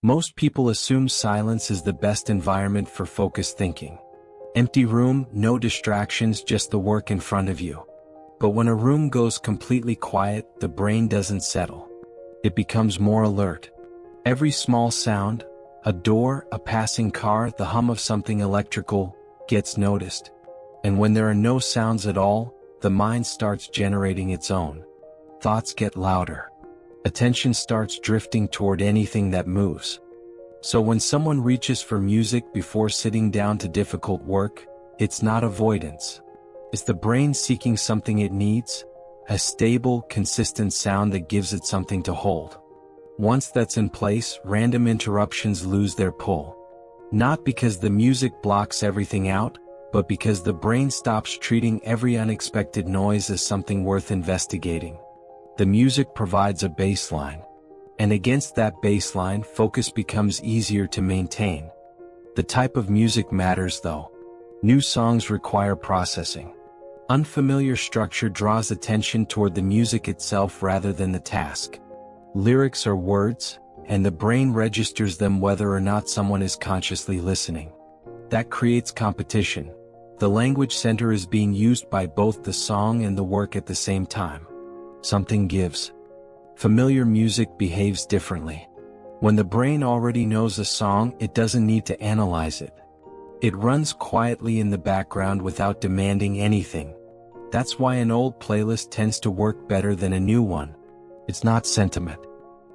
Most people assume silence is the best environment for focused thinking. Empty room, no distractions, just the work in front of you. But when a room goes completely quiet, the brain doesn't settle. It becomes more alert. Every small sound, a door, a passing car, the hum of something electrical, gets noticed. And when there are no sounds at all, the mind starts generating its own. Thoughts get louder. Attention starts drifting toward anything that moves. So when someone reaches for music before sitting down to difficult work, it's not avoidance. It's the brain seeking something it needs, a stable, consistent sound that gives it something to hold. Once that's in place, random interruptions lose their pull. Not because the music blocks everything out, but because the brain stops treating every unexpected noise as something worth investigating. The music provides a baseline. And against that baseline, focus becomes easier to maintain. The type of music matters though. New songs require processing. Unfamiliar structure draws attention toward the music itself rather than the task. Lyrics are words, and the brain registers them whether or not someone is consciously listening. That creates competition. The language center is being used by both the song and the work at the same time. Something gives. Familiar music behaves differently. When the brain already knows a song, it doesn't need to analyze it. It runs quietly in the background without demanding anything. That's why an old playlist tends to work better than a new one. It's not sentiment.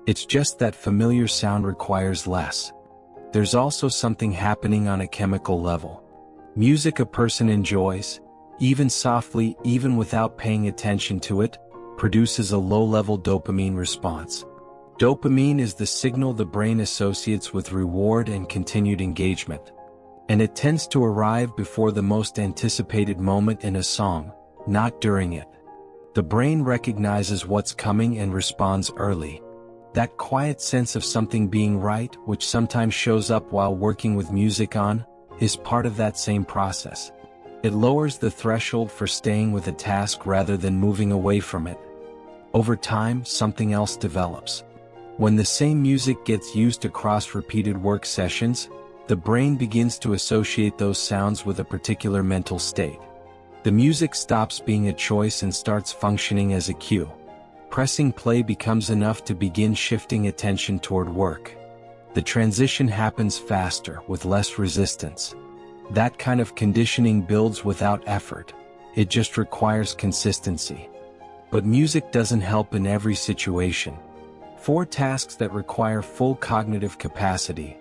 It's just that familiar sound requires less. There's also something happening on a chemical level. Music a person enjoys, even softly, even without paying attention to it, produces a low-level dopamine response. Dopamine is the signal the brain associates with reward and continued engagement. And it tends to arrive before the most anticipated moment in a song, not during it. The brain recognizes what's coming and responds early. That quiet sense of something being right, which sometimes shows up while working with music on, is part of that same process. It lowers the threshold for staying with a task rather than moving away from it. Over time, something else develops. When the same music gets used across repeated work sessions, the brain begins to associate those sounds with a particular mental state. The music stops being a choice and starts functioning as a cue. Pressing play becomes enough to begin shifting attention toward work. The transition happens faster, with less resistance. That kind of conditioning builds without effort. It just requires consistency. But music doesn't help in every situation. For tasks that require full cognitive capacity,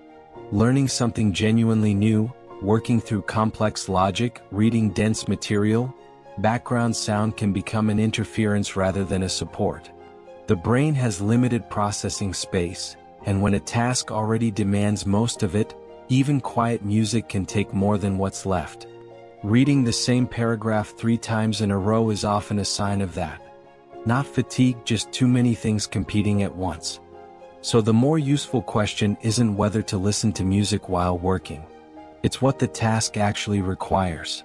learning something genuinely new, working through complex logic, reading dense material, background sound can become an interference rather than a support. The brain has limited processing space, and when a task already demands most of it, even quiet music can take more than what's left. Reading the same paragraph 3 times in a row is often a sign of that. Not fatigue, just too many things competing at once. So the more useful question isn't whether to listen to music while working. It's what the task actually requires.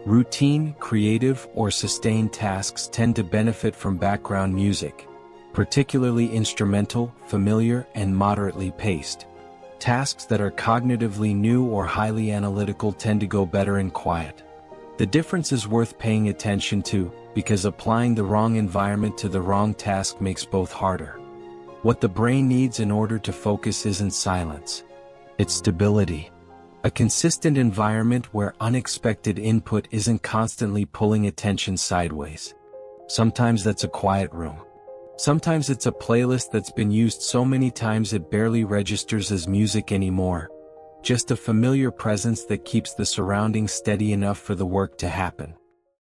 Routine, creative, or sustained tasks tend to benefit from background music, particularly instrumental, familiar, and moderately paced. Tasks that are cognitively new or highly analytical tend to go better in quiet. The difference is worth paying attention to, because applying the wrong environment to the wrong task makes both harder. What the brain needs in order to focus isn't silence. It's stability. A consistent environment where unexpected input isn't constantly pulling attention sideways. Sometimes that's a quiet room. Sometimes it's a playlist that's been used so many times it barely registers as music anymore. Just a familiar presence that keeps the surroundings steady enough for the work to happen.